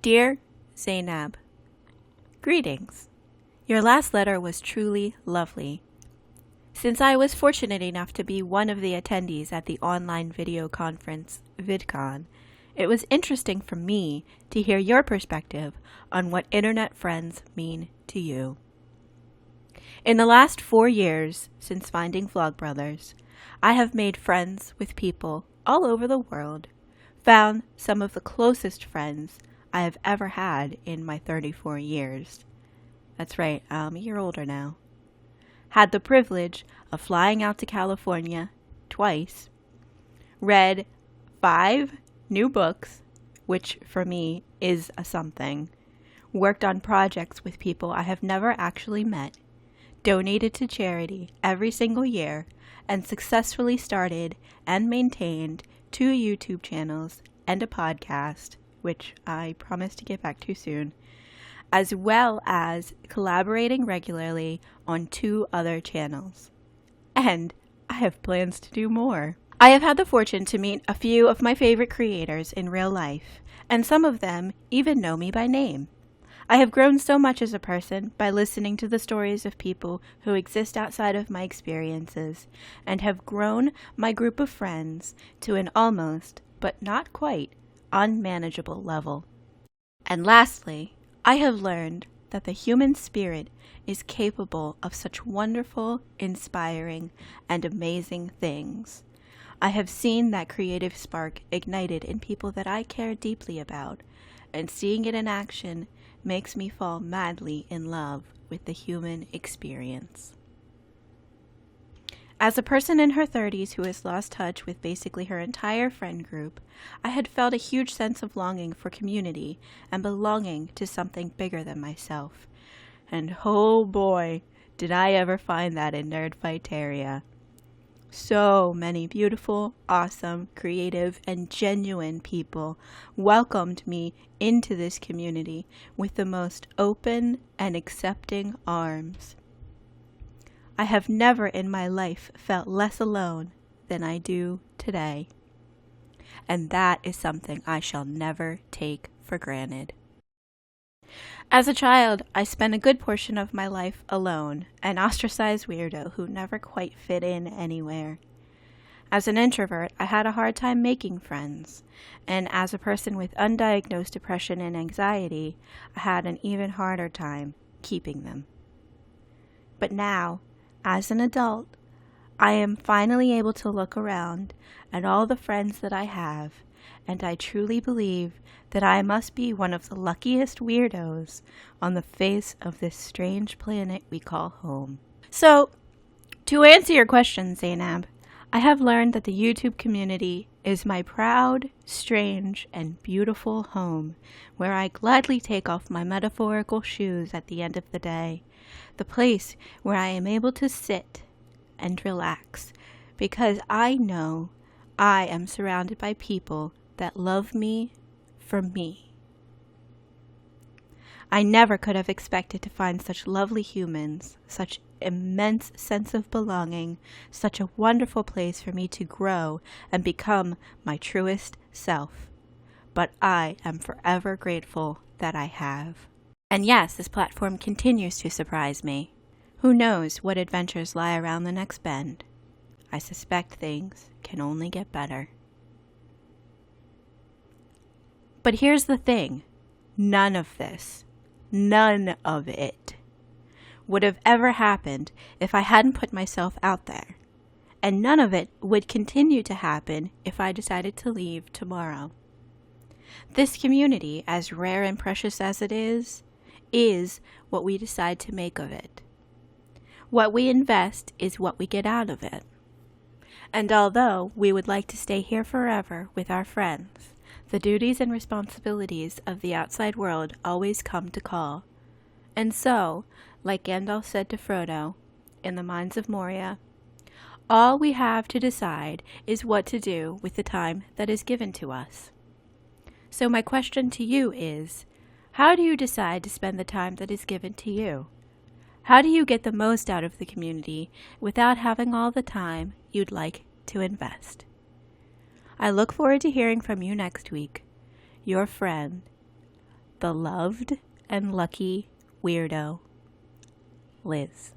Dear Zainab, greetings. Your last letter was truly lovely. Since I was fortunate enough to be one of the attendees at the online video conference VidCon, it was interesting for me to hear your perspective on what internet friends mean to you. In the last 4 years since finding Vlogbrothers, I have made friends with people all over the world, found some of the closest friends I have ever had in my 34 years. That's right, I'm a year older now. Had the privilege of flying out to California twice, read 5 new books, which for me is a something, worked on projects with people I have never actually met, donated to charity every single year, and successfully started and maintained 2 YouTube channels and a podcast, which I promise to get back to soon, as well as collaborating regularly on 2 other channels. And I have plans to do more. I have had the fortune to meet a few of my favorite creators in real life, and some of them even know me by name. I have grown so much as a person by listening to the stories of people who exist outside of my experiences, and have grown my group of friends to an almost, but not quite, unmanageable level. And lastly, I have learned that the human spirit is capable of such wonderful, inspiring, and amazing things. I have seen that creative spark ignited in people that I care deeply about, and seeing it in action makes me fall madly in love with the human experience. As a person in her 30s who has lost touch with basically her entire friend group, I had felt a huge sense of longing for community and belonging to something bigger than myself. And oh boy, did I ever find that in Nerdfighteria. So many beautiful, awesome, creative, and genuine people welcomed me into this community with the most open and accepting arms. I have never in my life felt less alone than I do today. And that is something I shall never take for granted. As a child, I spent a good portion of my life alone, an ostracized weirdo who never quite fit in anywhere. As an introvert, I had a hard time making friends, and as a person with undiagnosed depression and anxiety, I had an even harder time keeping them. But now, as an adult, I am finally able to look around at all the friends that I have, and I truly believe that I must be one of the luckiest weirdos on the face of this strange planet we call home. So, to answer your question, Zainab, I have learned that the YouTube community is my proud, strange, and beautiful home, where I gladly take off my metaphorical shoes at the end of the day, the place where I am able to sit and relax, because I know I am surrounded by people that love me for me. I never could have expected to find such lovely humans, such immense sense of belonging, such a wonderful place for me to grow and become my truest self. But I am forever grateful that I have. And yes, this platform continues to surprise me. Who knows what adventures lie around the next bend? I suspect things can only get better. But here's the thing. None of this, none of it, would have ever happened if I hadn't put myself out there. And none of it would continue to happen if I decided to leave tomorrow. This community, as rare and precious as it is what we decide to make of it. What we invest is what we get out of it. And although we would like to stay here forever with our friends, the duties and responsibilities of the outside world always come to call. And so, like Gandalf said to Frodo in the Mines of Moria, all we have to decide is what to do with the time that is given to us. So my question to you is, how do you decide to spend the time that is given to you? How do you get the most out of the community without having all the time you'd like to invest? I look forward to hearing from you next week. Your friend, the loved and lucky weirdo, Liz.